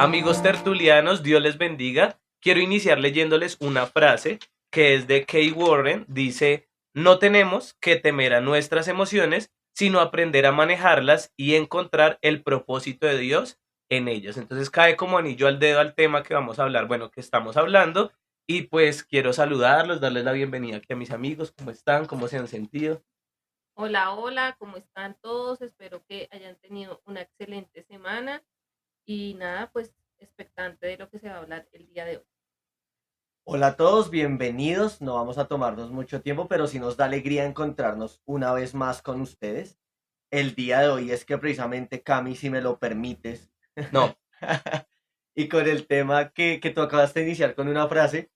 Amigos tertulianos, Dios les bendiga. Quiero iniciar leyéndoles una frase que es de Kay Warren. Dice, no tenemos que temer a nuestras emociones, sino aprender a manejarlas y encontrar el propósito de Dios en ellas. Entonces cae como anillo al dedo al tema que vamos a hablar, bueno, que estamos hablando. Y pues quiero saludarlos, darles la bienvenida aquí a mis amigos. ¿Cómo están? ¿Cómo se han sentido? Hola, hola, ¿cómo están todos? Espero que hayan tenido una excelente semana y nada, pues expectante de lo que se va a hablar el día de hoy. Hola a todos, bienvenidos. No vamos a tomarnos mucho tiempo, pero sí nos da alegría encontrarnos una vez más con ustedes. El día de hoy es que precisamente, Cami, si me lo permites, No, y con el tema que tú acabas de iniciar con una frase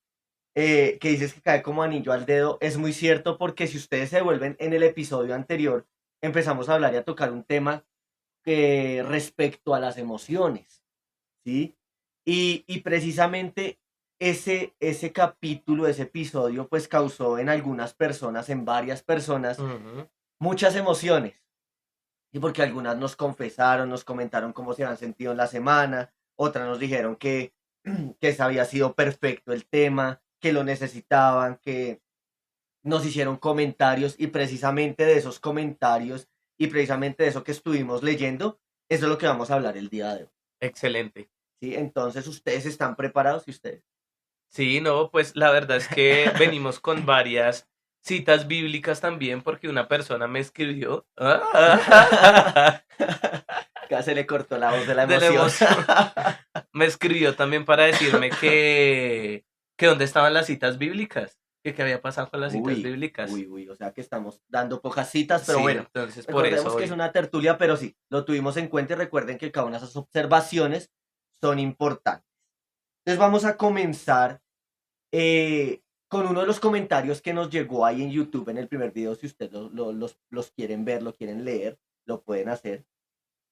que dices que cae como anillo al dedo, es muy cierto porque si ustedes se vuelven en el episodio anterior, empezamos a hablar y a tocar un tema respecto a las emociones. ¿Sí? Y precisamente ese capítulo, ese episodio, pues causó en algunas personas, en varias personas, ujú, muchas emociones. Y porque algunas nos confesaron, nos comentaron cómo se habían sentido en la semana, otras nos dijeron que ese había sido perfecto el tema, que lo necesitaban, que nos hicieron comentarios y precisamente de esos comentarios y precisamente de eso que estuvimos leyendo, eso es lo que vamos a hablar el día de hoy. excelente. ¿Sí? Entonces, ¿ustedes están preparados? ¿Y ustedes? Sí, no, pues la verdad es que venimos con varias citas bíblicas también porque una persona me escribió Ya se le cortó la voz de la de la emoción. emoción, me escribió también para decirme que dónde estaban las citas bíblicas, que qué había pasado con las citas Uy, bíblicas. uy, uy, o sea que estamos dando pocas citas, pero Sí, bueno, entonces por eso recordemos que es hoy. una tertulia, pero sí, lo tuvimos en cuenta y recuerden que cada una de esas observaciones son importantes. Entonces vamos a comenzar con uno de los comentarios que nos llegó ahí en YouTube en el primer video. Si ustedes los quieren ver, lo quieren leer, lo pueden hacer.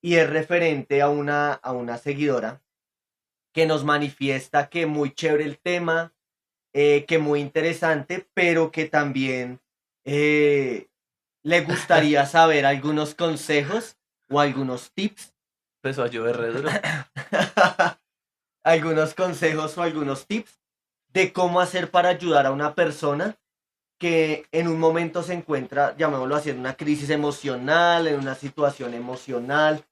Y es referente a una seguidora que nos manifiesta que muy chévere el tema, que muy interesante, pero que también eh, le gustaría saber algunos consejos o algunos tips. Empezó a llover re duro. Algunos consejos o algunos tips de cómo hacer para ayudar a una persona que en un momento se encuentra, llamémoslo así, en una crisis emocional, en una situación emocional.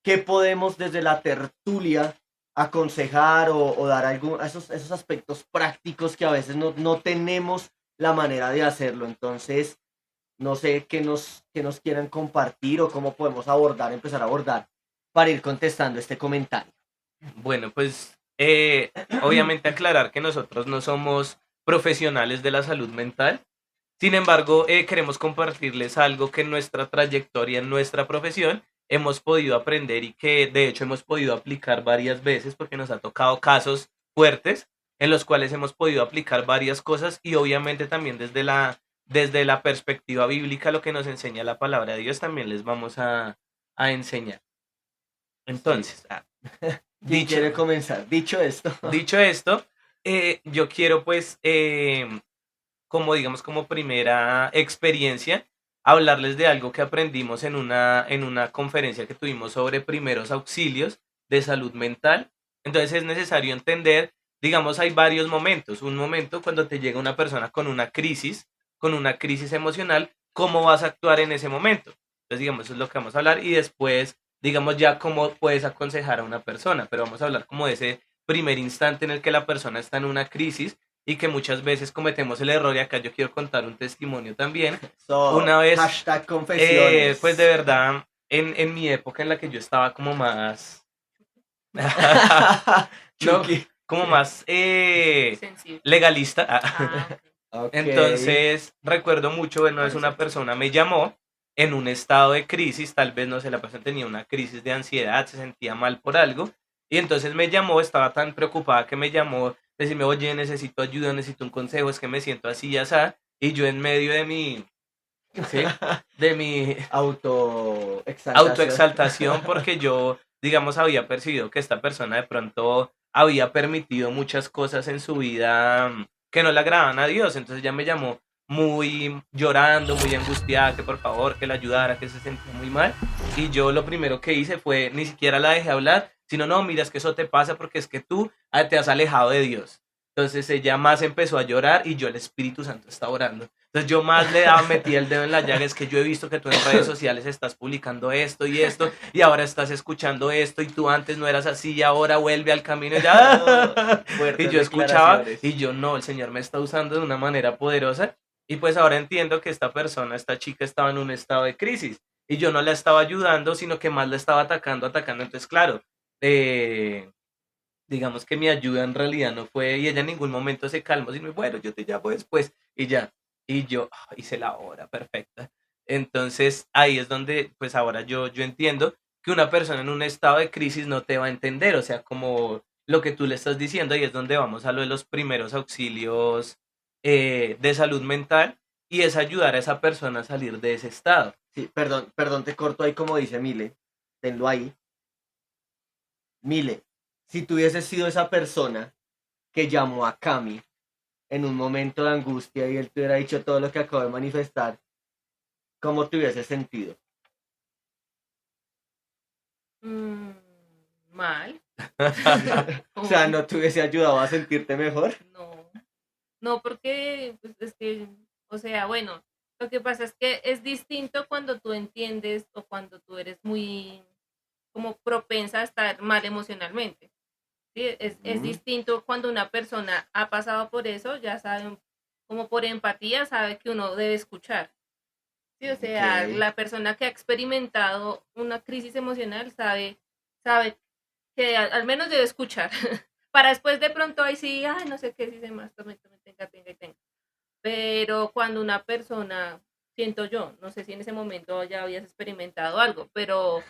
¿Qué podemos desde la tertulia aconsejar o dar esos aspectos prácticos que a veces no tenemos la manera de hacerlo? Entonces, no sé qué nos quieran compartir o cómo podemos empezar a abordar para ir contestando este comentario. Bueno, pues obviamente aclarar que nosotros no somos profesionales de la salud mental. Sin embargo, queremos compartirles algo que en nuestra trayectoria, en nuestra profesión, hemos podido aprender y que de hecho hemos podido aplicar varias veces porque nos ha tocado casos fuertes en los cuales hemos podido aplicar varias cosas y obviamente también desde la perspectiva bíblica, lo que nos enseña la palabra de Dios, también les vamos a enseñar. Sí. Entonces, ¿Quién dicho, quiere comenzar? Dicho esto. dicho esto, yo quiero pues como digamos como primera experiencia, hablarles de algo que aprendimos en una conferencia que tuvimos sobre primeros auxilios de salud mental. Entonces es necesario entender, digamos, hay varios momentos. Un momento cuando te llega una persona con una crisis emocional, ¿cómo vas a actuar en ese momento? Entonces, digamos, eso es lo que vamos a hablar y después, digamos, ya cómo puedes aconsejar a una persona, pero vamos a hablar como de ese primer instante en el que la persona está en una crisis y que muchas veces cometemos el error, y acá yo quiero contar un testimonio también. So, Una vez, hashtag pues de confesiones. verdad, en mi época en la que yo estaba como más, no, Chucky. como más Sensible. legalista, Ah, ok. Ok. entonces recuerdo mucho, bueno, es una persona me llamó en un estado de crisis, tal vez, no sé, la persona tenía una crisis de ansiedad, se sentía mal por algo, y entonces me llamó, estaba tan preocupada que me llamó, decirme, oye, necesito ayuda, necesito un consejo, es que me siento así y así, y yo en medio de mi, ¿sí? De mi Autoexaltación. autoexaltación, porque yo, digamos, había percibido que esta persona de pronto había permitido muchas cosas en su vida que no le agradaban a Dios. Entonces ya me llamó muy llorando, muy angustiada, que por favor, que la ayudara, que se sentía muy mal. Y yo lo primero que hice fue, ni siquiera la dejé hablar, sino no, mira, es que eso te pasa porque es que tú te has alejado de Dios. Entonces ella más empezó a llorar y yo el Espíritu Santo estaba orando. Entonces yo más le daba, metí el dedo en la llaga, es que yo he visto que tú en redes sociales estás publicando esto y ahora estás escuchando esto y tú antes no eras así y ahora vuelve al camino y ya. Y Fuertes yo escuchaba declaraciones. y yo no, el Señor me está usando de una manera poderosa y pues ahora entiendo que esta persona, esta chica estaba en un estado de crisis y yo no la estaba ayudando, sino que más la estaba atacando. Entonces, claro, eh, digamos que mi ayuda en realidad no fue, y ella en ningún momento se calmó, sino, bueno, yo te llamo después, y ya, y yo hice la hora perfecta. Entonces, ahí es donde, pues ahora yo entiendo que una persona en un estado de crisis no te va a entender, o sea, como lo que tú le estás diciendo, y es donde vamos a lo de los primeros auxilios de salud mental, y es ayudar a esa persona a salir de ese estado. Sí, perdón, te corto ahí como dice Mile. Tenlo ahí. Mile, si tú hubieses sido esa persona que llamó a Cami en un momento de angustia y él te hubiera dicho todo lo que acabo de manifestar, ¿cómo te hubieses sentido? Mm, mal. O sea, ¿no te hubiese ayudado a sentirte mejor? No, no, porque pues, es que, o sea, bueno, lo que pasa es que es distinto cuando tú entiendes o cuando tú eres muy como propensa a estar mal emocionalmente. ¿Sí? Es Ujú. distinto cuando una persona ha pasado por eso, ya sabe, como por empatía, sabe que uno debe escuchar. Sí, o sea, Ok. la persona que ha experimentado una crisis emocional sabe que al menos debe escuchar. Para después de pronto ahí sí, ay, no sé qué dice más, tome, tenga. Pero cuando una persona, siento yo, no sé si en ese momento ya habías experimentado algo, pero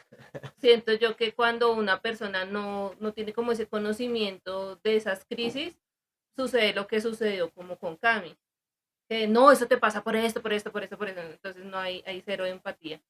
siento yo que cuando una persona no tiene como ese conocimiento de esas crisis, sucede lo que sucedió como con Cami. Que no, eso te pasa por esto, por esto, por esto, por eso. Entonces no hay cero empatía.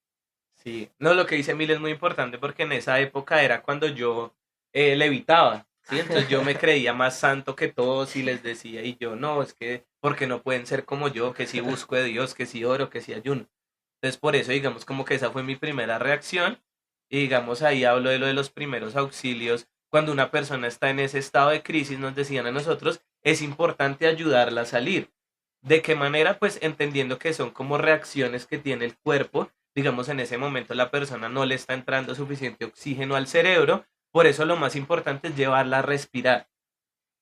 Sí, no, lo que dice Emil es muy importante porque en esa época era cuando yo levitaba, ¿sí? Entonces yo me creía más santo que todos y les decía, y yo, no, es que, porque no pueden ser como yo, que si busco de Dios, que si oro, que si ayuno. Entonces por eso, digamos, como que esa fue mi primera reacción, y digamos, ahí hablo de lo de los primeros auxilios. Cuando una persona está en ese estado de crisis, nos decían a nosotros, es importante ayudarla a salir. ¿De qué manera? Pues entendiendo que son como reacciones que tiene el cuerpo. Digamos, en ese momento la persona no le está entrando suficiente oxígeno al cerebro, por eso lo más importante es llevarla a respirar.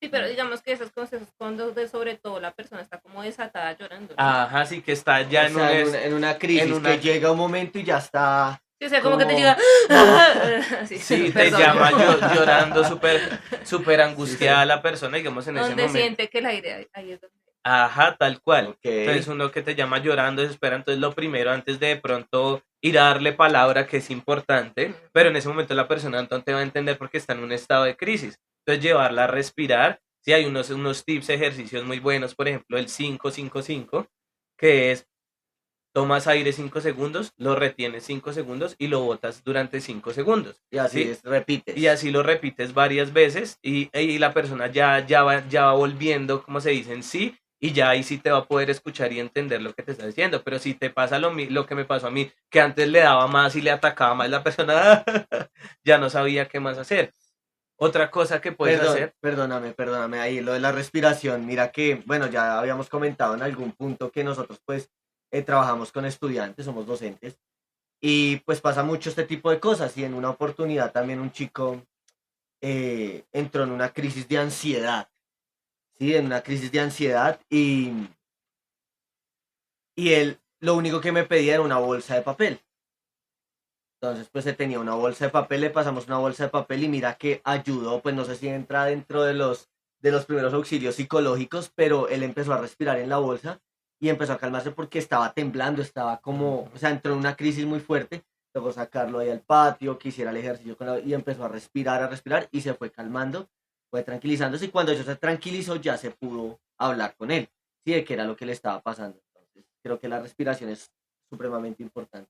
Sí, pero digamos que esos consejos cuando sobre todo la persona está como desatada llorando, ¿no? Ajá, sí que está O ya sea, en una en crisis que una, llega un momento y ya está Sí, o sea, como que te llega, como... sí, sí, te perdón. llama llorando súper Sí, angustiada la persona, digamos, en ese Donde momento. siente que el aire ahí es donde. Ajá, tal cual. ok. Entonces uno que te llama llorando, desespera, entonces lo primero, antes de pronto ir a darle palabra, que es importante, pero en ese momento la persona no te va a entender porque está en un estado de crisis. Entonces llevarla a respirar, sí hay unos tips, ejercicios muy buenos, por ejemplo el 5-5-5, que es tomas aire 5 segundos, lo retienes 5 segundos y lo botas durante 5 segundos, Y así ¿sí? es, Y repites. así lo repites varias veces y la persona ya va volviendo, como se dice, en sí, y ya ahí sí te va a poder escuchar y entender lo que te está diciendo. Pero si te pasa lo que me pasó a mí, que antes le daba más y le atacaba más, la persona ya no sabía qué más hacer. Otra cosa que puedes hacer, Perdóname ahí, lo de la respiración. Mira que, bueno, ya habíamos comentado en algún punto que nosotros pues trabajamos con estudiantes, somos docentes, y pues pasa mucho este tipo de cosas. Y en una oportunidad también un chico entró en una crisis de ansiedad, ¿sí? En una crisis de ansiedad y él lo único que me pedía era una bolsa de papel. Entonces, pues se tenía una bolsa de papel, le pasamos una bolsa de papel y mira que ayudó, pues no sé si entra dentro de los primeros auxilios psicológicos, pero él empezó a respirar en la bolsa y empezó a calmarse porque estaba temblando, estaba como, o sea, entró en una crisis muy fuerte, luego sacarlo ahí al patio, que hiciera el ejercicio y empezó a respirar y se fue calmando, fue tranquilizándose y cuando eso se tranquilizó ya se pudo hablar con él, sí, de qué era lo que le estaba pasando. Entonces, creo que la respiración es supremamente importante.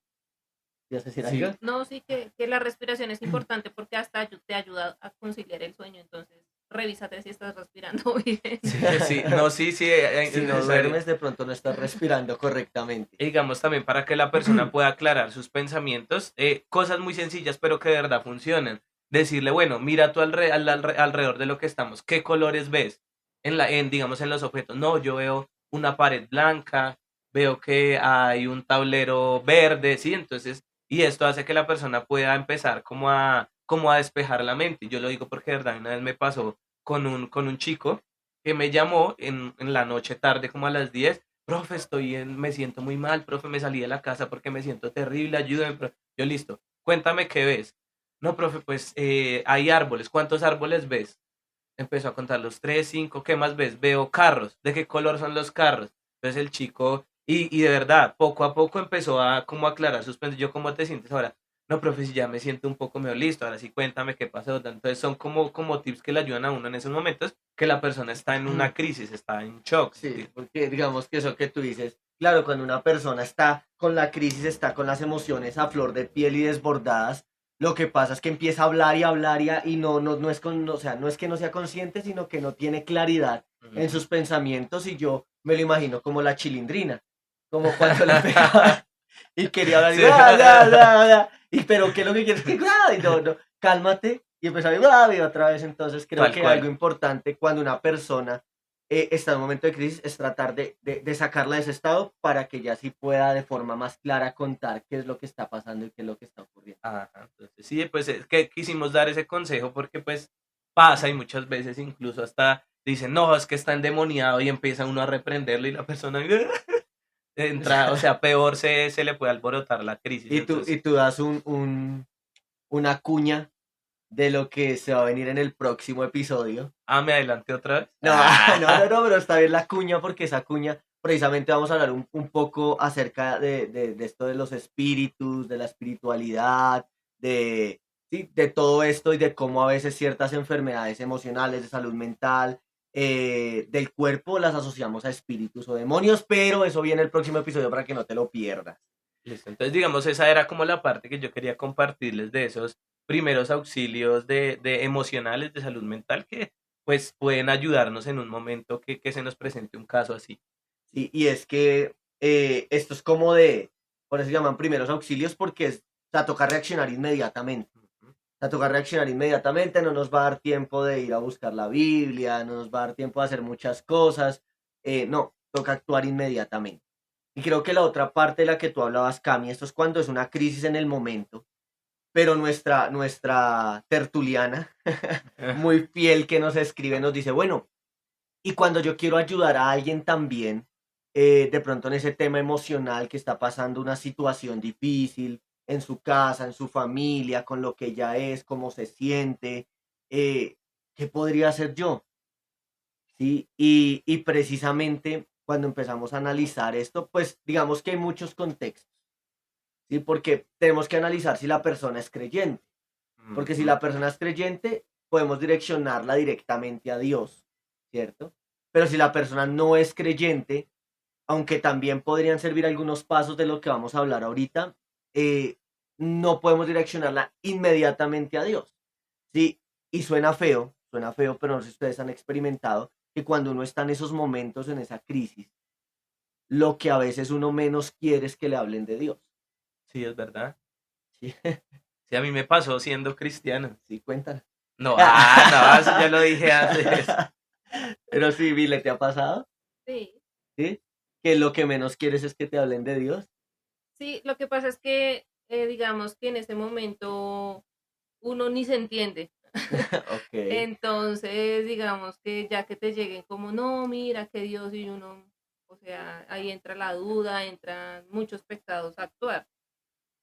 ¿Quieres decir sí, algo? No, sí que la respiración es importante porque hasta te ayuda a conciliar el sueño. Entonces, revísate si estás respirando bien. sí, no, sí, es Si no necesario. duermes, de pronto no estás respirando correctamente. Y digamos también para que la persona pueda aclarar sus pensamientos, cosas muy sencillas pero que de verdad funcionan. decirle, bueno, mira tú alrededor de lo que estamos, ¿qué colores ves? Digamos, en los objetos. No, yo veo una pared blanca, veo que hay un tablero verde, ¿sí? Entonces, y esto hace que la persona pueda empezar como a despejar la mente. Yo lo digo porque, de verdad, una vez me pasó con un chico que me llamó en la noche tarde, como a las 10. Profe, me siento muy mal, profe, me salí de la casa porque me siento terrible, ayúdame. Yo, listo, cuéntame qué ves. No, profe, pues hay árboles. ¿Cuántos árboles ves? Empezó a contar los tres, cinco. ¿Qué más ves? Veo carros. ¿De qué color son los carros? Entonces el chico, y de verdad, poco a poco empezó a como aclarar sus pensamientos. Yo, ¿cómo te sientes ahora? No, profe, si ya me siento un poco mejor, listo. Ahora sí, cuéntame qué pasó. Entonces son como tips que le ayudan a uno en esos momentos que la persona está en una crisis, está en shock. Sí, porque digamos que eso que tú dices, claro, cuando una persona está con la crisis, está con las emociones a flor de piel y desbordadas, lo que pasa es que empieza a hablar y hablar y no es o sea, no es que no sea consciente, sino que no tiene claridad en Ujú. sus pensamientos y yo me lo imagino como la chilindrina, como cuando le pegaba y quería hablar y Sí. bla, bla, bla, bla, y pero ¿qué es lo que quieres? Que bla, y no, cálmate y empezaba y bla, y otra vez, entonces creo Tal que algo cual. importante cuando una persona está en un momento de crisis, es tratar de sacarla de ese estado para que ya sí pueda de forma más clara contar qué es lo que está pasando y qué es lo que está ocurriendo. Ajá, entonces sí, pues es que quisimos dar ese consejo porque pues pasa y muchas veces incluso hasta dicen, no, es que está endemoniado y empieza uno a reprenderlo y la persona entra, o sea, peor se le puede alborotar la crisis. Y Entonces, tú das una cuña de lo que se va a venir en el próximo episodio. me adelanté otra vez. No, no, pero está bien la cuña porque esa cuña, precisamente vamos a hablar un poco acerca de esto de los espíritus, de la espiritualidad, sí, de todo esto y de cómo a veces ciertas enfermedades emocionales, de salud mental, del cuerpo las asociamos a espíritus o demonios, pero eso viene el próximo episodio para que no te lo pierdas. Listo, entonces digamos, esa era como la parte que yo quería compartirles de esos primeros auxilios de emocionales, de salud mental, que pues pueden ayudarnos en un momento que se nos presente un caso así. Sí, y es que esto es como por eso se llaman primeros auxilios, porque o sea, toca reaccionar inmediatamente. Ujú. O sea, toca reaccionar inmediatamente, no nos va a dar tiempo de ir a buscar la Biblia, no nos va a dar tiempo de hacer muchas cosas. No, toca actuar inmediatamente. Y creo que la otra parte de la que tú hablabas, Cami, esto es cuando es una crisis en el momento, pero nuestra tertuliana, muy fiel que nos escribe, nos dice, bueno, y cuando yo quiero ayudar a alguien también, de pronto en ese tema emocional que está pasando una situación difícil en su casa, en su familia, con lo que ella es, cómo se siente, ¿qué podría hacer yo? ¿Sí? Y precisamente cuando empezamos a analizar esto, pues digamos que hay muchos contextos, ¿sí? Porque tenemos que analizar si la persona es creyente, porque si Ujú. la persona es creyente, podemos direccionarla directamente a Dios, ¿cierto? Pero si la persona no es creyente, aunque también podrían servir algunos pasos de lo que vamos a hablar ahorita, eh, no podemos direccionarla inmediatamente a Dios. Sí, y suena feo, pero no sé si ustedes han experimentado que cuando uno está en esos momentos, en esa crisis, lo que a veces uno menos quiere es que le hablen de Dios. Sí, es verdad. Sí, Sí, a mí me pasó siendo cristiano. sí, cuéntala. No, no, eso ya lo dije antes. Pero sí, Vile, ¿te ha pasado? Sí, ¿Sí? Que lo que menos quieres es que te hablen de Dios. sí, lo que pasa es que, digamos que en ese momento uno ni se entiende. Ok. Entonces, digamos que ya que te lleguen como, no, mira que Dios y uno, o sea, ahí entra la duda, entran muchos pecados a actuar.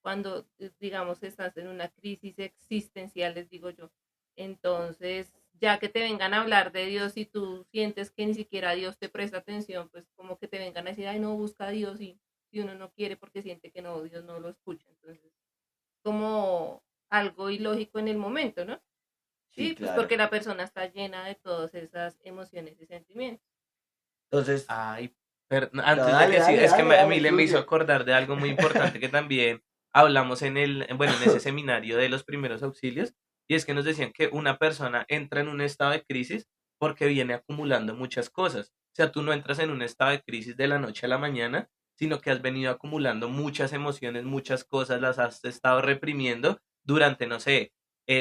Cuando, digamos, estás en una crisis existencial, les digo yo. Entonces, ya que te vengan a hablar de Dios y tú sientes que ni siquiera Dios te presta atención, pues como que te vengan a decir, ay, no, busca a Dios y uno no quiere porque siente que no, Dios no lo escucha. Entonces, como algo ilógico en el momento, ¿no? Sí, Sí, pues claro. porque la persona está llena de todas esas emociones y sentimientos. Entonces, Ay, no, antes de dale, que sí, dale, es que dale, a mí dale, le me hizo fluye. acordar de algo muy importante que también hablamos bueno, en ese seminario de los primeros auxilios, y es que nos decían que una persona entra en un estado de crisis porque viene acumulando muchas cosas. O sea, tú no entras en un estado de crisis de la noche a la mañana, sino que has venido acumulando muchas emociones, muchas cosas, las has estado reprimiendo durante, no sé,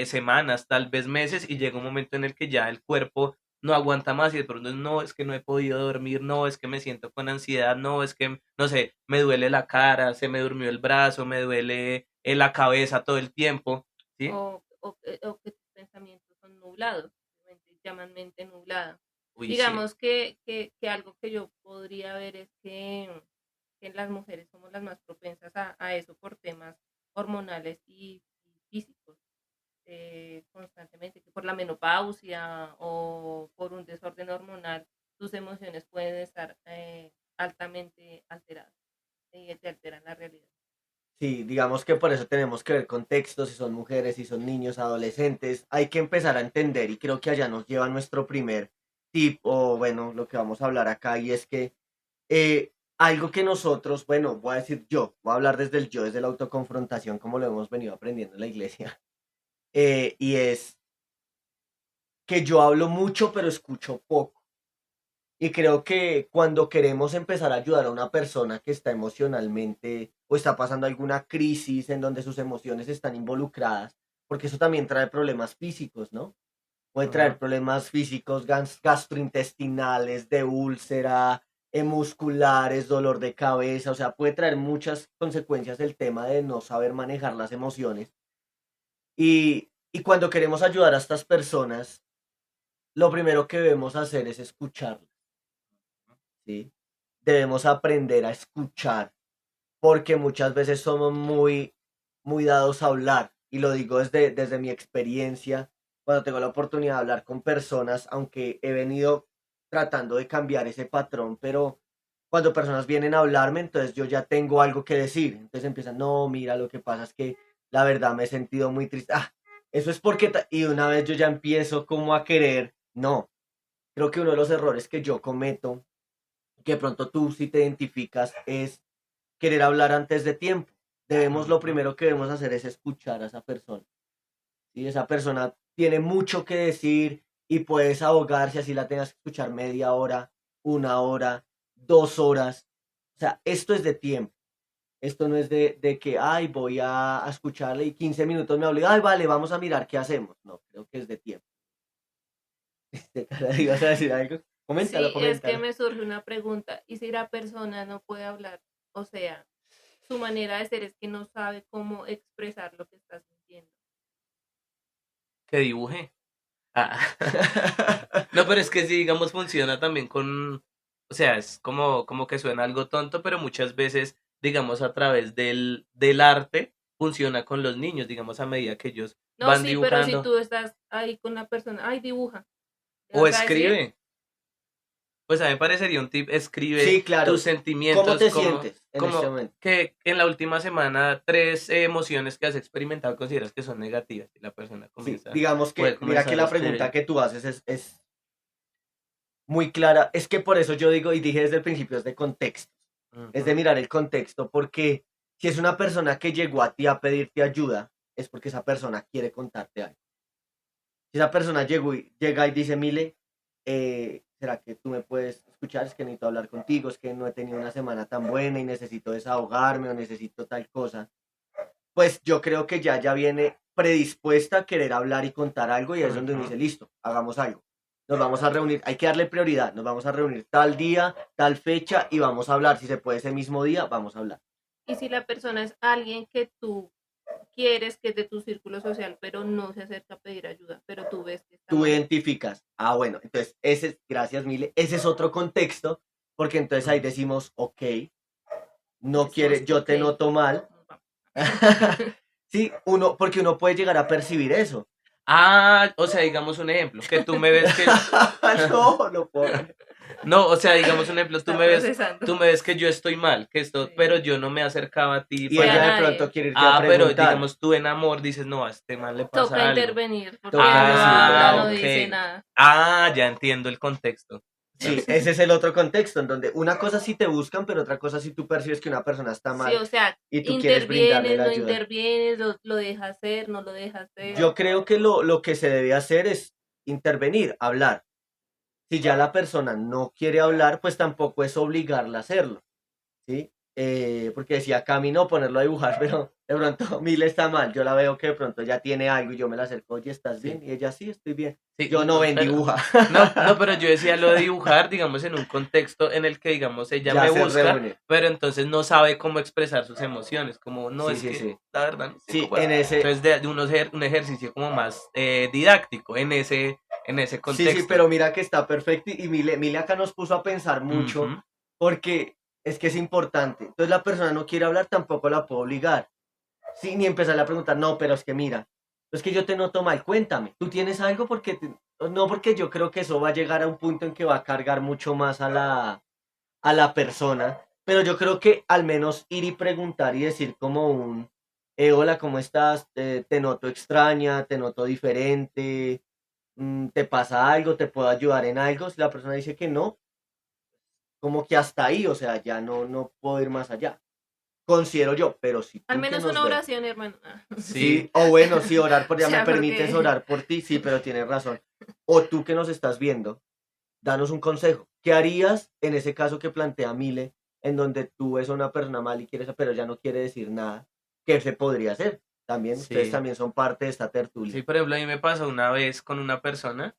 semanas, tal vez meses, y llega un momento en el que ya el cuerpo no aguanta más y de pronto no, es que no he podido dormir, no, es que me siento con ansiedad, no, es que, no sé, me duele la cara, se me durmió el brazo, me duele la cabeza todo el tiempo, ¿sí? O que tus pensamientos son nublados, llaman mente nublada. Uy, sí. Digamos que algo que yo podría ver es que las mujeres somos las más propensas a eso por temas hormonales y físicos constantemente, que por la menopausia o por un desorden hormonal, tus emociones pueden estar altamente alteradas y te alteran la realidad. Sí, digamos que por eso tenemos que ver contextos, si son mujeres, si son niños, adolescentes. Hay que empezar a entender y creo que allá nos lleva nuestro primer tip o bueno, lo que vamos a hablar acá y es que algo que nosotros, bueno, voy a decir yo, voy a hablar desde el yo, desde la autoconfrontación como lo hemos venido aprendiendo en la iglesia, y es que yo hablo mucho pero escucho poco. Y creo que cuando queremos empezar a ayudar a una persona que está emocionalmente o está pasando alguna crisis en donde sus emociones están involucradas, porque eso también trae problemas físicos, ¿no? Puede traer Ajá. problemas físicos gastrointestinales, de úlcera, musculares, dolor de cabeza, o sea, puede traer muchas consecuencias el tema de no saber manejar las emociones. Y cuando queremos ayudar a estas personas, lo primero que debemos hacer es escucharlas, ¿sí? Debemos aprender a escuchar, porque muchas veces somos muy dados a hablar, y lo digo desde mi experiencia, cuando tengo la oportunidad de hablar con personas, aunque he venido tratando de cambiar ese patrón, pero cuando personas vienen a hablarme, entonces yo ya tengo algo que decir, entonces empiezan, no, mira, lo que pasa es que la verdad me he sentido muy triste, eso es porque, y una vez yo ya empiezo como a querer, no, creo que uno de los errores que yo cometo, que de pronto tú sí te identificas, es querer hablar antes de tiempo. Lo Ujú. primero que debemos hacer es escuchar a esa persona. Si esa persona tiene mucho que decir y puedes ahogarse, así la tengas que escuchar media hora, una hora, 2 horas. O sea, esto es de tiempo. Esto no es de que, ay, voy a escucharle y 15 minutos me hablé, ay, vale, vamos a mirar qué hacemos. No, creo que es de tiempo. Este cara, ¿ibas a decir algo? Coméntalo, Sí, es que coméntalo. me surge una pregunta. ¿Y si la persona no puede hablar? O sea, su manera de ser es que no sabe cómo expresar lo que está sintiendo. Que dibuje. Ah. No, pero es que sí, digamos, funciona también con, o sea, es como que suena algo tonto, pero muchas veces, digamos, a través del arte, funciona con los niños, digamos, a medida que ellos No, van sí, pero si dibujando tú estás ahí con la persona, ay, dibuja, ¿le o vas a decir? escribe, pues a mí me parecería un tip, escribe Sí, tus claro. ¿Cómo sentimientos, te sientes en este como momento? que en la última semana tres emociones que has experimentado consideras que son negativas y la persona Sí, comienza, digamos puede que, mira que comenzar a la pregunta escribir. que tú haces es muy clara. Es que por eso yo digo y dije desde el principio es de contexto. Es de Ujú. mirar el contexto porque si es una persona que llegó a ti a pedirte ayuda, es porque esa persona quiere contarte algo. Si esa persona llega y dice, Mile, ¿será que tú me puedes escuchar? Es que necesito hablar contigo, es que no he tenido una semana tan buena y necesito desahogarme o necesito tal cosa. Pues yo creo que ya viene predispuesta a querer hablar y contar algo y ahí es donde uno Ujú. dice, listo, hagamos algo. Nos vamos a reunir, hay que darle prioridad, nos vamos a reunir tal día, tal fecha y vamos a hablar. Si se puede ese mismo día, vamos a hablar. Y si la persona es alguien que tú quieres que es de tu círculo social, pero no se acerca a pedir ayuda, pero tú ves que está Tú mal. identificas, bueno, entonces gracias Mile, ese es otro contexto, porque entonces ahí Ujú. decimos, ok, no Decimos, quiere, yo ok, te noto mal. nos vamos. Sí, porque uno puede llegar a percibir eso. Ah, o sea, digamos un ejemplo, que tú me ves que No, no puedo creer. no, o sea, digamos un ejemplo, Está procesando. tú me ves que yo estoy mal, que esto, pero Sí. yo no me acercaba a ti Y Sí, a ella de para, pronto nadie. quiere irte a pero preguntar. digamos tú en amor dices, no, a este man le Toca pasa algo. intervenir porque Toca no decirle habla, Ah, no algo. ok. dice nada. Ah, ya entiendo el contexto. Sí, ese es el otro contexto, en donde una cosa sí te buscan, pero otra cosa sí tú percibes que una persona está Sí, mal o sea, y tú quieres brindarle intervienes, la no ayuda. intervienes, lo deja hacer, no lo deja hacer. Yo creo que lo que se debe hacer es intervenir, hablar. Si ya la persona no quiere hablar, pues tampoco es obligarla a hacerlo, ¿sí? porque decía Cami no ponerlo a dibujar, pero de pronto Mile está mal. Yo la veo que de pronto ya tiene algo y yo me la acerco, oye, ¿estás bien? Sí, Y ella, sí, estoy bien. sí, Yo no ven, pero dibuja. no, pero yo decía lo de dibujar, digamos, en un contexto en el que, digamos, ella Ya me se busca, reúne. pero entonces no sabe cómo expresar sus emociones, como, no, Sí, es sí, que sí. la verdad no sé Sí, cómo en hacer. ese, Entonces, un ejercicio como más didáctico en ese sí, sí, contexto. pero mira que está perfecto y Mile acá nos puso a pensar mucho Ujú. porque es que es importante. Entonces la persona no quiere hablar, tampoco la puedo obligar. Sí, ni empezarle a preguntar, no, pero es que mira, es que yo te noto mal, cuéntame, ¿tú tienes algo? No, porque yo creo que eso va a llegar a un punto en que va a cargar mucho más a la persona, pero yo creo que al menos ir y preguntar y decir como hola, ¿cómo estás? Te noto extraña, te noto diferente, ¿te pasa algo? ¿Te puedo ayudar en algo? Si la persona dice que no, como que hasta ahí, o sea, ya no puedo ir más allá. Considero yo, pero si Al tú que menos nos una ves, oración, hermano. Sí, sí, o bueno, sí, orar O por ya me sea, permites porque orar por ti, sí, pero tienes razón. O tú que nos estás viendo, danos un consejo. ¿Qué harías en ese caso que plantea Mile, en donde tú ves a una persona mal y quieres, pero ya no quiere decir nada? ¿Qué se podría hacer? También, ustedes sí. también son parte de esta Sí, tertulia. por ejemplo, a mí me pasó una vez con una persona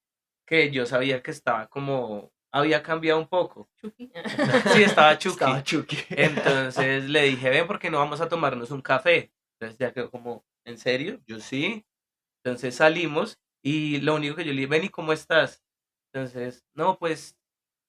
que yo sabía que estaba como, había cambiado un poco. Chucky. Sí, estaba Estaba Chucky. Chucky. Entonces le dije, ven, ¿por qué no vamos a tomarnos un café? Entonces ya quedó como, ¿en serio? Yo sí. Entonces salimos y lo único que yo le dije, ven, ¿y cómo estás? Entonces, no, pues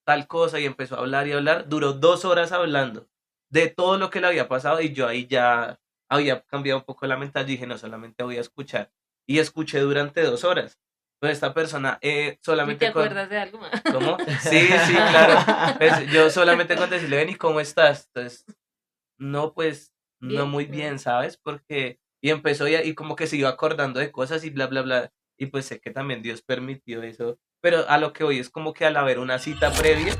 tal cosa y empezó a hablar y hablar. Duró 2 horas hablando de todo lo que le había pasado y yo ahí ya había cambiado un poco la mentalidad. Dije, no, solamente voy a escuchar. Y escuché durante 2 horas. Pues esta persona ¿Y te solamente con... acuerdas de algo? ¿Cómo? Sí, sí, claro. Pues yo solamente con decirle, ven, ¿y cómo estás? Entonces, no, pues, no ¿Bien? muy bien, ¿sabes? Porque, y empezó y como que se iba acordando de cosas y bla, bla, bla. Y pues sé que también Dios permitió eso. Pero a lo que voy es como que al haber una cita previa,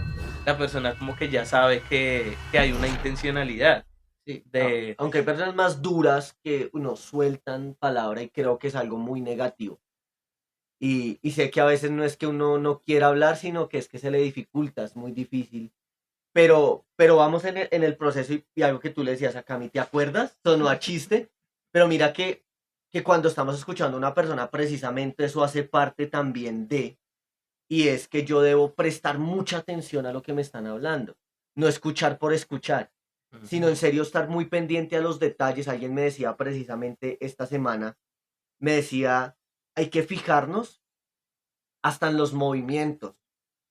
la persona como que ya sabe que hay una intencionalidad Sí, de... aunque hay personas más duras que no sueltan palabra y creo que es algo muy negativo. Y sé que a veces no es que uno no quiera hablar, sino que es que se le dificulta, es muy difícil. Pero vamos en el proceso y algo que tú le decías a Cami, ¿te acuerdas? Sonó a chiste, pero mira que cuando estamos escuchando a una persona, precisamente eso hace parte también y es que yo debo prestar mucha atención a lo que me están hablando, no escuchar por escuchar, sino en Ujú. serio estar muy pendiente a los detalles. Alguien me decía precisamente esta semana, me decía, hay que fijarnos hasta en los movimientos,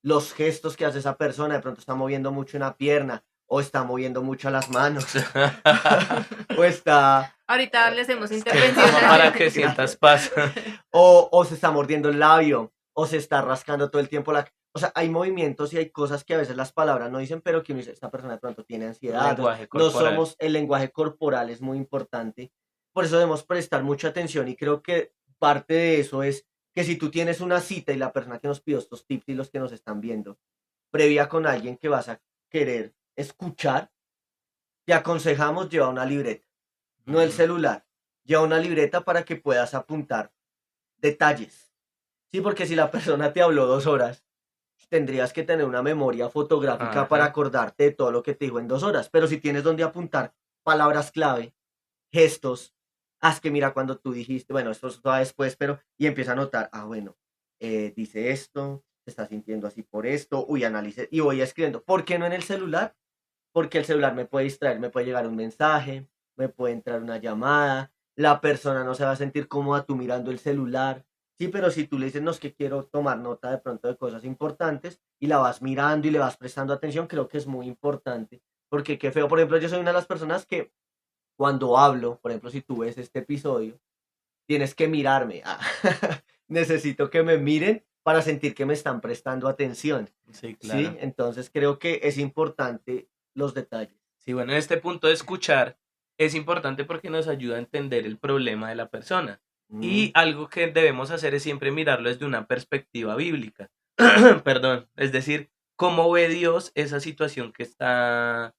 los gestos que hace esa persona, de pronto está moviendo mucho una pierna o está moviendo mucho las manos o está Ahorita les hacemos intervención. Como para que sientas gracias, paz. o se está mordiendo el labio o se está rascando todo el tiempo o sea, hay movimientos y hay cosas que a veces las palabras no dicen, pero que uno dice, esta persona de pronto tiene ansiedad, o sea, Lenguaje no corporal. somos, el lenguaje corporal es muy importante, por eso debemos prestar mucha atención y creo que parte de eso es que si tú tienes una cita y la persona que nos pidió estos tips y los que nos están viendo, previa con alguien que vas a querer escuchar, te aconsejamos llevar una libreta, no el Ujú. celular, lleva una libreta para que puedas apuntar detalles. Sí, porque si la persona te habló 2 horas, tendrías que tener una memoria fotográfica para Ajá. acordarte de todo lo que te dijo en 2 horas. Pero si tienes donde apuntar palabras clave, gestos, haz que mira cuando tú dijiste, bueno, esto va después, pero, y empieza a notar, ah, bueno, dice esto, se está sintiendo así por esto, uy, analice, y voy escribiendo. ¿Por qué no en el celular? Porque el celular me puede distraer, me puede llegar un mensaje, me puede entrar una llamada, la persona no se va a sentir cómoda tú mirando el celular. Sí, pero si tú le dices, no, es que quiero tomar nota de pronto de cosas importantes y la vas mirando y le vas prestando atención, creo que es muy importante. Porque qué feo, por ejemplo, yo soy una de las personas que cuando hablo, por ejemplo, si tú ves este episodio, tienes que mirarme. Ah, necesito que me miren para sentir que me están prestando atención. Sí, Sí, claro. entonces creo que es importante los detalles. Sí, bueno, en este punto de escuchar es importante porque nos ayuda a entender el problema de la persona. Y Mm, algo que debemos hacer es siempre mirarlo desde una perspectiva bíblica. Perdón, es decir, cómo ve Dios esa situación que está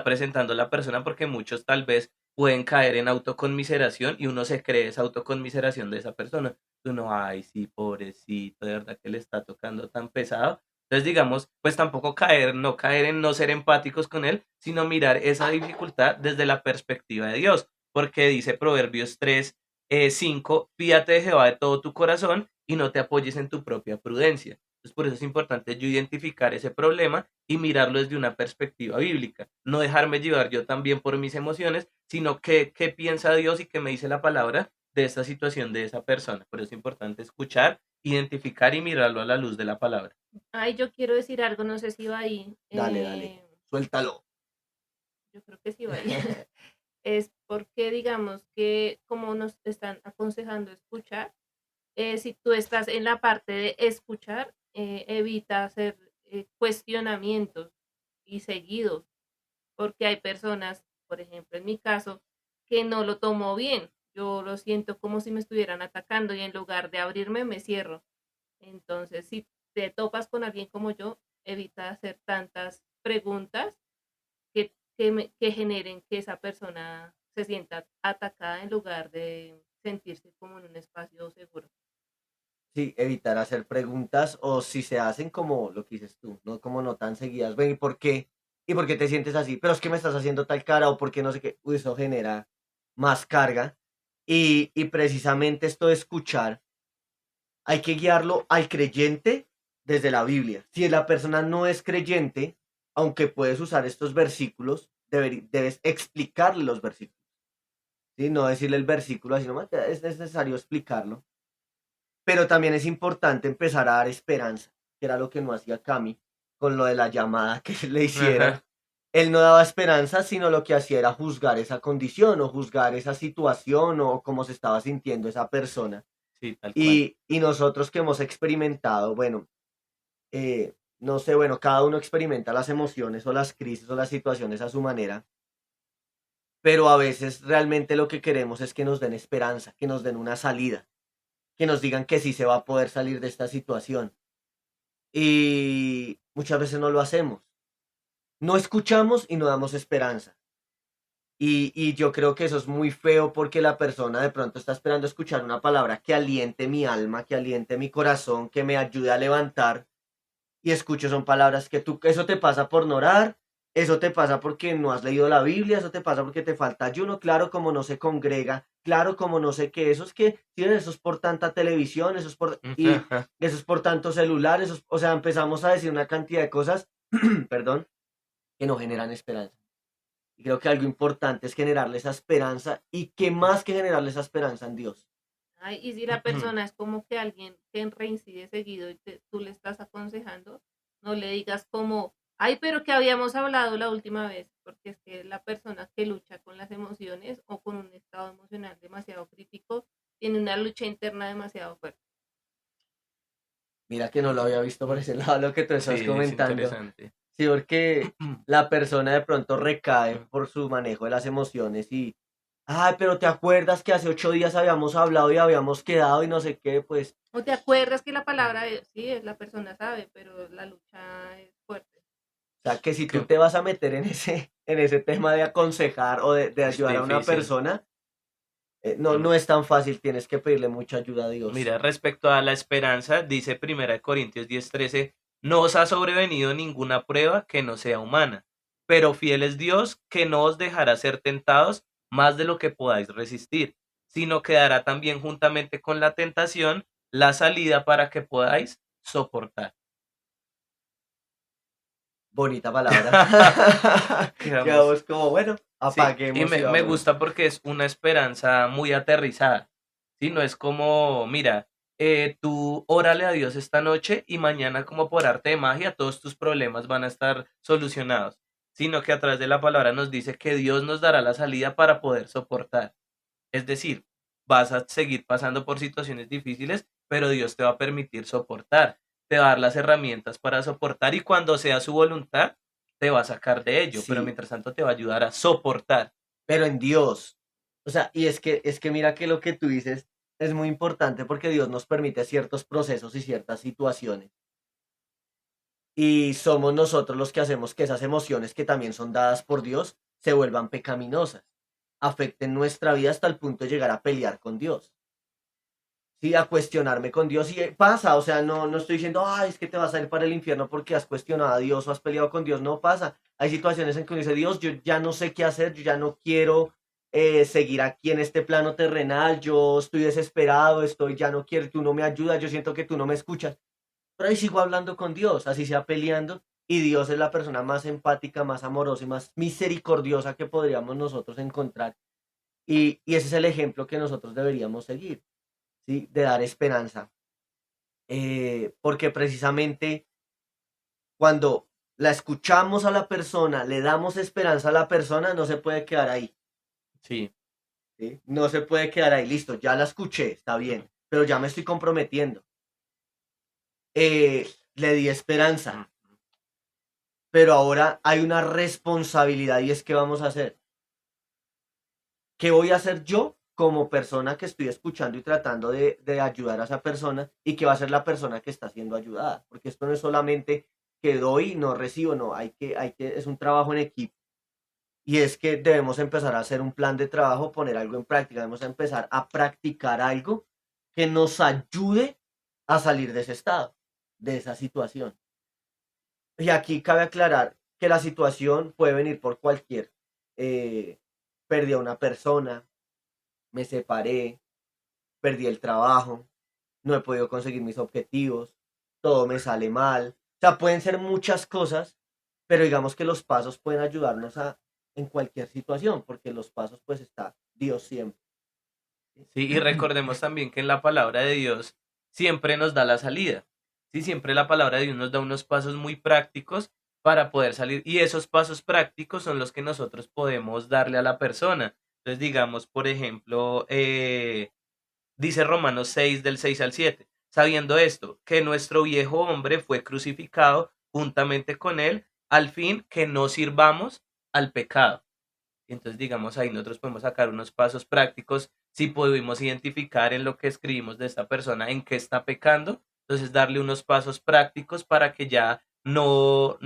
presentando la persona, porque muchos tal vez pueden caer en autoconmiseración y uno se cree esa autoconmiseración de esa persona. Uno, ay, sí, pobrecito, de verdad que le está tocando tan pesado. Entonces, digamos, pues tampoco no caer en no ser empáticos con él, sino mirar esa dificultad desde la perspectiva de Dios, porque dice Proverbios 3, 5, fíate de Jehová de todo tu corazón y no te apoyes en tu propia prudencia. Entonces, por eso es importante yo identificar ese problema y mirarlo desde una perspectiva bíblica, no dejarme llevar yo también por mis emociones, sino qué piensa Dios y qué me dice la palabra de esta situación de esa persona. Por eso es importante escuchar, identificar y mirarlo a la luz de la palabra. Ay, yo quiero decir algo, no sé si va ahí. Dale, dale, suéltalo. Yo creo que sí va ahí. Es porque digamos que como nos están aconsejando escuchar, si tú estás en la parte de escuchar, evita hacer cuestionamientos y seguidos, porque hay personas, por ejemplo, en mi caso, que no lo tomo bien. Yo lo siento como si me estuvieran atacando y en lugar de abrirme me cierro. Entonces, si te topas con alguien como yo, evita hacer tantas preguntas que generen que esa persona se sienta atacada en lugar de sentirse como en un espacio seguro. Sí, evitar hacer preguntas o si se hacen como lo que dices tú, no como no tan seguidas. Ven, ¿y por qué? ¿Y por qué te sientes así? Pero es que me estás haciendo tal cara o porque no sé qué. Uy, eso genera más carga. Y precisamente esto de escuchar, hay que guiarlo al creyente desde la Biblia. Si la persona no es creyente, aunque puedes usar estos versículos, debes explicarle los versículos. ¿Sí? No decirle el versículo así nomás, es necesario explicarlo. Pero también es importante empezar a dar esperanza, que era lo que no hacía Cami con lo de la llamada que le hicieron. Ajá, Él no daba esperanza, sino lo que hacía era juzgar esa condición o juzgar esa situación o cómo se estaba sintiendo esa persona. sí, tal cual. Y nosotros que hemos experimentado, bueno, no sé, bueno, cada uno experimenta las emociones o las crisis o las situaciones a su manera, pero a veces realmente lo que queremos es que nos den esperanza, que nos den una salida, que nos digan que sí se va a poder salir de esta situación. Y muchas veces no lo hacemos. No escuchamos y no damos esperanza. Y yo creo que eso es muy feo porque la persona de pronto está esperando escuchar una palabra que aliente mi alma, que aliente mi corazón, que me ayude a levantar. Y escucho son palabras que tú, eso te pasa por no orar, eso te pasa porque no has leído la Biblia, eso te pasa porque te falta ayuno, claro, como no se congrega, claro, como no sé qué, eso es que, sí, eso es por tanta televisión, eso es por, y Ajá. eso es por tanto celular, o sea, empezamos a decir una cantidad de cosas, perdón, que no generan esperanza. Y creo que algo importante es generarle esa esperanza y que más que generarle esa esperanza en Dios. Ay, y si la persona es como que alguien que reincide seguido y tú le estás aconsejando, no le digas como, ay, pero que habíamos hablado la última vez, porque es que la persona que lucha con las emociones o con un estado emocional demasiado crítico tiene una lucha interna demasiado fuerte. Mira que no lo había visto por ese lado lo que tú estás Sí, es comentando. interesante. Sí, porque la persona de pronto recae por su manejo de las emociones y, ay, pero te acuerdas que hace 8 días habíamos hablado y habíamos quedado y no sé qué, pues, ¿O te acuerdas que la palabra, sí, es la persona sabe, pero la lucha es fuerte? o sea, que si tú Que te vas a meter en ese tema de aconsejar o de es ayudar a una difícil. persona, no, Mm. no es tan fácil, tienes que pedirle mucha ayuda a Dios. Mira, respecto a la esperanza, dice 1 Corintios 10:13, no os ha sobrevenido ninguna prueba que no sea humana, pero fiel es Dios que no os dejará ser tentados más de lo que podáis resistir, sino que dará también juntamente con la tentación la salida para que podáis soportar. Bonita palabra. Digamos, Quedamos como, bueno, sí, y apaguemos y me vámonos. gusta porque es una esperanza muy aterrizada, ¿sí? No es como, mira, tú órale a Dios esta noche y mañana como por arte de magia todos tus problemas van a estar solucionados, sino que a través de la palabra nos dice que Dios nos dará la salida para poder soportar. Es decir, vas a seguir pasando por situaciones difíciles, pero Dios te va a permitir soportar, te va a dar las herramientas para soportar y cuando sea su voluntad, te va a sacar de ello, pero Sí, mientras tanto te va a ayudar a soportar. pero en Dios. O sea, y es que mira que lo que tú dices es muy importante porque Dios nos permite ciertos procesos y ciertas situaciones. Y somos nosotros los que hacemos que esas emociones que también son dadas por Dios se vuelvan pecaminosas, afecten nuestra vida hasta el punto de llegar a pelear con Dios. sí, a cuestionarme con Dios. Y pasa, o sea, no estoy diciendo, ay, es que te vas a ir para el infierno porque has cuestionado a Dios o has peleado con Dios. No pasa. Hay situaciones en que uno dice, Dios, yo ya no sé qué hacer, yo ya no quiero seguir aquí en este plano terrenal, yo estoy desesperado, ya no quiero, tú no me ayudas, yo siento que tú no me escuchas. Pero ahí sigo hablando con Dios, así sea peleando. Y Dios es la persona más empática, más amorosa y más misericordiosa que podríamos nosotros encontrar. Y ese es el ejemplo que nosotros deberíamos seguir, ¿sí? De dar esperanza. Porque precisamente cuando la escuchamos a la persona, le damos esperanza a la persona, no se puede quedar ahí, Sí. ¿sí? No se puede quedar ahí, listo, ya la escuché, está bien, pero ya me estoy comprometiendo. Le di esperanza, pero ahora hay una responsabilidad y es ¿qué vamos a hacer? ¿Qué voy a hacer yo como persona que estoy escuchando y tratando de ayudar a esa persona? ¿Y qué va a ser la persona que está siendo ayudada? Porque esto no es solamente que doy, no recibo, no, es un trabajo en equipo. Y es que debemos empezar a hacer un plan de trabajo, poner algo en práctica, debemos empezar a practicar algo que nos ayude a salir de ese estado, de esa situación. Y aquí cabe aclarar que la situación puede venir por cualquier, eh, perdí a una persona, me separé, perdí el trabajo, no he podido conseguir mis objetivos, todo me sale mal. O sea, pueden ser muchas cosas, pero digamos que los pasos pueden ayudarnos en cualquier situación, porque los pasos pues está Dios siempre. Sí, y recordemos también que en la palabra de Dios siempre nos da la salida. Sí, siempre la palabra de Dios nos da unos pasos muy prácticos para poder salir. Y esos pasos prácticos son los que nosotros podemos darle a la persona. Entonces, digamos, por ejemplo, dice Romanos 6 del 6 al 7 sabiendo esto, que nuestro viejo hombre fue crucificado juntamente con él, al fin que no sirvamos al pecado. Entonces, digamos, ahí nosotros podemos sacar unos pasos prácticos si pudimos identificar en lo que escribimos de esta persona en qué está pecando, entonces darle unos pasos prácticos para que ya no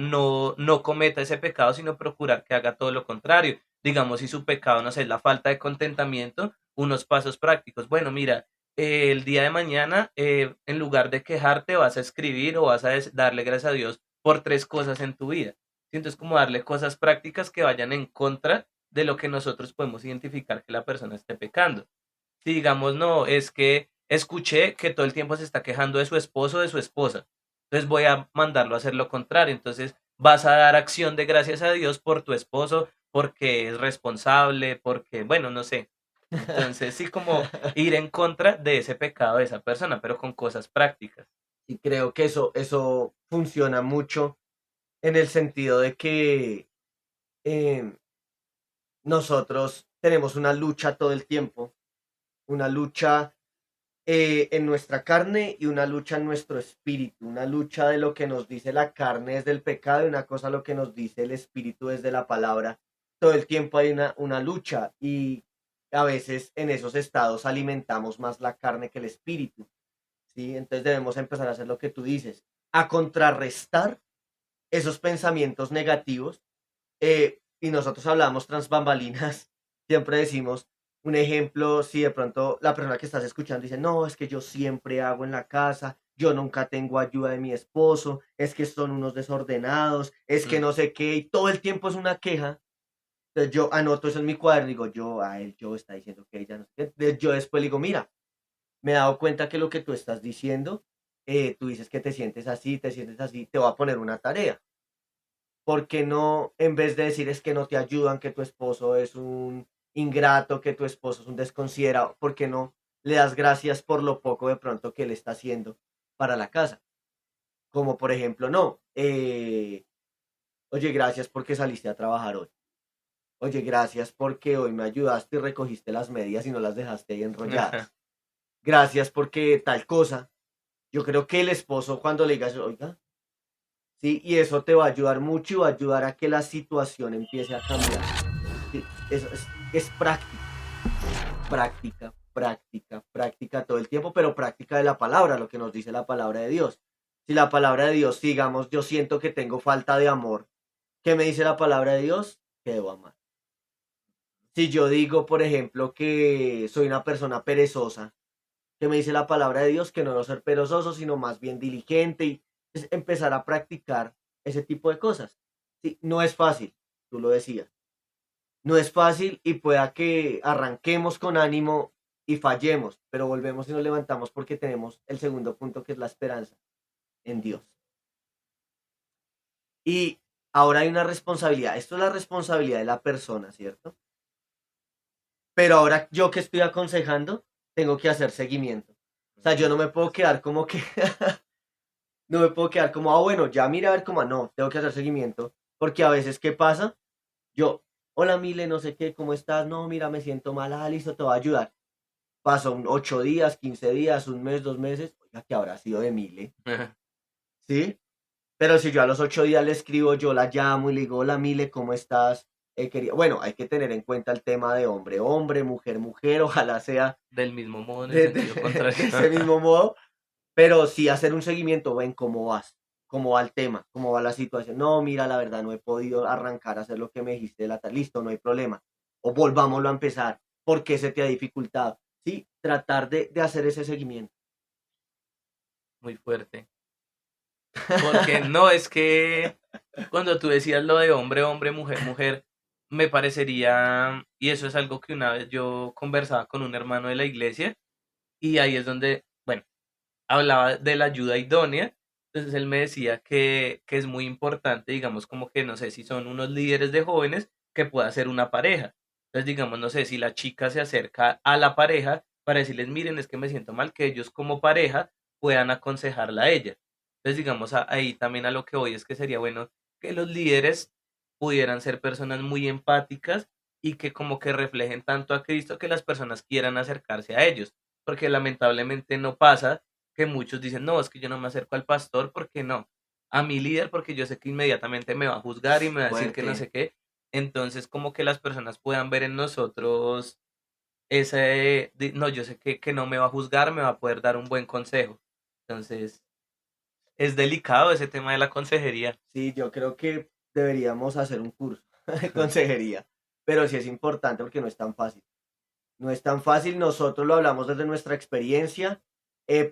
cometa ese pecado, sino procurar que haga todo lo contrario. Digamos, si su pecado, no sé, es la falta de contentamiento, unos pasos prácticos. Bueno, mira, el día de mañana, en lugar de quejarte, vas a escribir o vas a darle gracias a Dios por tres cosas en tu vida. ¿Sí? Entonces, como darle cosas prácticas que vayan en contra de lo que nosotros podemos identificar que la persona esté pecando. Si digamos, no, es que escuché que todo el tiempo se está quejando de su esposo o de su esposa, entonces voy a mandarlo a hacer lo contrario, entonces vas a dar acción de gracias a Dios por tu esposo, porque es responsable, porque, bueno, no sé. Entonces, sí, como ir en contra de ese pecado de esa persona, pero con cosas prácticas. Y creo que eso funciona mucho en el sentido de que eh, nosotros tenemos una lucha todo el tiempo, una lucha en nuestra carne y una lucha en nuestro espíritu, una lucha de lo que nos dice la carne es del pecado y una cosa lo que nos dice el espíritu es de la palabra. Todo el tiempo hay una lucha y a veces en esos estados alimentamos más la carne que el espíritu, ¿sí? Entonces debemos empezar a hacer lo que tú dices, a contrarrestar esos pensamientos negativos. Y nosotros hablamos tras bambalinas, siempre decimos un ejemplo, si de pronto la persona que estás escuchando dice, no, es que yo siempre hago en la casa, yo nunca tengo ayuda de mi esposo, es que son unos desordenados, es que Mm. no sé qué, y todo el tiempo es una queja. Entonces yo anoto eso en mi cuaderno y digo, yo está diciendo que ella no sé qué. Entonces yo después le digo, mira, me he dado cuenta que lo que tú estás diciendo, tú dices que te sientes así, te voy a poner una tarea. ¿Por qué no, en vez de decir es que no te ayudan, que tu esposo es un ingrato, que tu esposo es un desconsiderado, por qué no le das gracias por lo poco de pronto que él está haciendo para la casa? Como por ejemplo, no, oye, gracias porque saliste a trabajar hoy. Oye, gracias porque hoy me ayudaste y recogiste las medias y no las dejaste ahí enrolladas. Gracias porque tal cosa. Yo creo que el esposo cuando le digas, oiga, sí, y eso te va a ayudar mucho y va a ayudar a que la situación empiece a cambiar. Sí, es práctica, práctica, práctica, práctica todo el tiempo, pero práctica de la palabra, lo que nos dice la palabra de Dios. Si la palabra de Dios, digamos, yo siento que tengo falta de amor, ¿qué me dice la palabra de Dios? Que debo amar. Si yo digo, por ejemplo, que soy una persona perezosa, ¿Qué me dice la palabra de Dios? Que no ser perezoso, sino más bien diligente y es empezar a practicar ese tipo de cosas. Sí, no es fácil, tú lo decías. No es fácil y pueda que arranquemos con ánimo y fallemos, pero volvemos y nos levantamos porque tenemos el segundo punto que es la esperanza en Dios. Y ahora hay una responsabilidad. Esto es la responsabilidad de la persona, ¿cierto? Pero ahora yo que estoy aconsejando, tengo que hacer seguimiento. O sea, yo no me puedo quedar como que, no me puedo quedar como, bueno, ya mira a ver cómo, no, tengo que hacer seguimiento. Porque a veces, ¿qué pasa? Yo, hola Mile, no sé qué, ¿cómo estás? No, mira, me siento mal, listo, te voy a ayudar. Pasan 8 días, 15 días, un mes, 2 meses, oiga, ¿qué habrá sido de Mile? ¿Sí? Pero si yo a los 8 días le escribo, yo la llamo y le digo, hola Mile, ¿cómo estás? Bueno, hay que tener en cuenta el tema de hombre, hombre, mujer, mujer, ojalá sea Del mismo modo, en el de, sentido contrario. de ese mismo modo, pero sí hacer un seguimiento, ven cómo vas, cómo va el tema, cómo va la situación. No, mira, la verdad, no he podido arrancar a hacer lo que me dijiste de la tal, listo, no hay problema. O volvámoslo a empezar, ¿por qué se te ha dificultado? Sí, tratar de hacer ese seguimiento. Muy fuerte. Porque no, es que cuando tú decías lo de hombre, hombre, mujer, mujer, me parecería, y eso es algo que una vez yo conversaba con un hermano de la iglesia, y ahí es donde, bueno, hablaba de la ayuda idónea. Entonces él me decía que es muy importante, digamos, como que no sé si son unos líderes de jóvenes que pueda ser una pareja. Entonces, digamos, no sé si la chica se acerca a la pareja para decirles, miren, es que me siento mal, que ellos como pareja puedan aconsejarla a ella. Entonces, digamos, ahí también a lo que voy es que sería bueno que los líderes pudieran ser personas muy empáticas y que como que reflejen tanto a Cristo que las personas quieran acercarse a ellos, porque lamentablemente no pasa que muchos dicen, no, es que yo no me acerco al pastor porque no, a mi líder porque yo sé que inmediatamente me va a juzgar y me va a decir que no Fuerte. sé qué. Entonces, como que las personas puedan ver en nosotros ese, no, yo sé que no me va a juzgar, me va a poder dar un buen consejo. Entonces, es delicado ese tema de la consejería. Sí, yo creo que deberíamos hacer un curso de consejería, pero sí es importante porque no es tan fácil. No es tan fácil, nosotros lo hablamos desde nuestra experiencia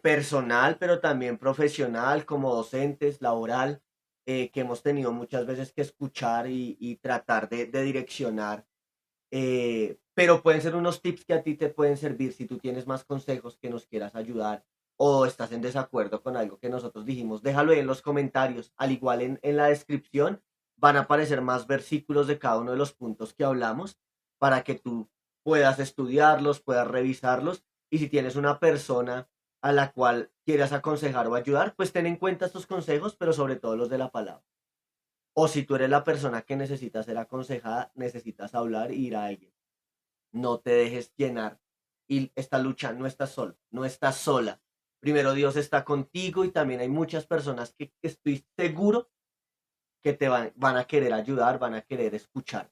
personal, pero también profesional, como docentes, laboral, que hemos tenido muchas veces que escuchar y tratar de direccionar, pero pueden ser unos tips que a ti te pueden servir si tú tienes más consejos que nos quieras ayudar o estás en desacuerdo con algo que nosotros dijimos, déjalo ahí en los comentarios, al igual en la descripción van a aparecer más versículos de cada uno de los puntos que hablamos para que tú puedas estudiarlos, puedas revisarlos y si tienes una persona a la cual quieras aconsejar o ayudar, pues ten en cuenta estos consejos, pero sobre todo los de la palabra. O si tú eres la persona que necesita ser aconsejada, necesitas hablar y ir a ella. No te dejes llenar. Y esta lucha no estás solo, no estás sola. Primero Dios está contigo y también hay muchas personas que estoy seguro que te van a querer ayudar, van a querer escuchar.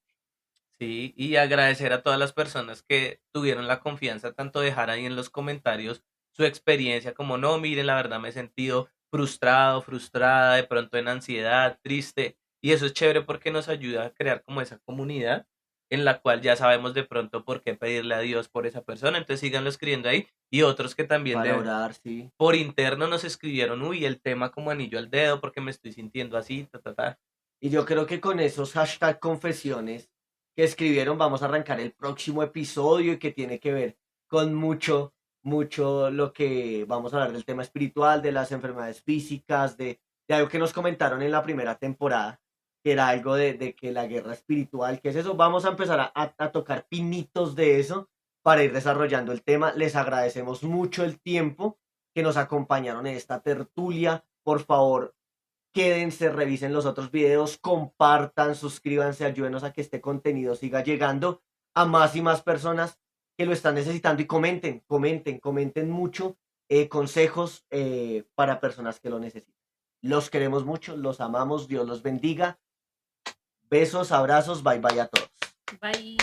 Sí, y agradecer a todas las personas que tuvieron la confianza tanto dejar ahí en los comentarios su experiencia, como no, miren, la verdad me he sentido frustrado, frustrada, de pronto en ansiedad, triste, y eso es chévere porque nos ayuda a crear como esa comunidad en la cual ya sabemos de pronto por qué pedirle a Dios por esa persona, entonces síganlo escribiendo ahí, y otros que también Para de orar, sí. por interno nos escribieron, uy, el tema como anillo al dedo porque me estoy sintiendo así, ta, ta, ta. Y yo creo que con esos hashtag confesiones que escribieron vamos a arrancar el próximo episodio y que tiene que ver con mucho, mucho lo que vamos a hablar del tema espiritual, de las enfermedades físicas, de algo que nos comentaron en la primera temporada, que era algo de que la guerra espiritual, ¿qué es eso? Vamos a empezar a tocar pinitos de eso para ir desarrollando el tema. Les agradecemos mucho el tiempo que nos acompañaron en esta tertulia. Por favor, quédense, revisen los otros videos, compartan, suscríbanse, ayúdenos a que este contenido siga llegando a más y más personas que lo están necesitando y comenten, comenten, comenten mucho consejos para personas que lo necesitan. Los queremos mucho, los amamos, Dios los bendiga. Besos, abrazos, bye bye a todos. Bye.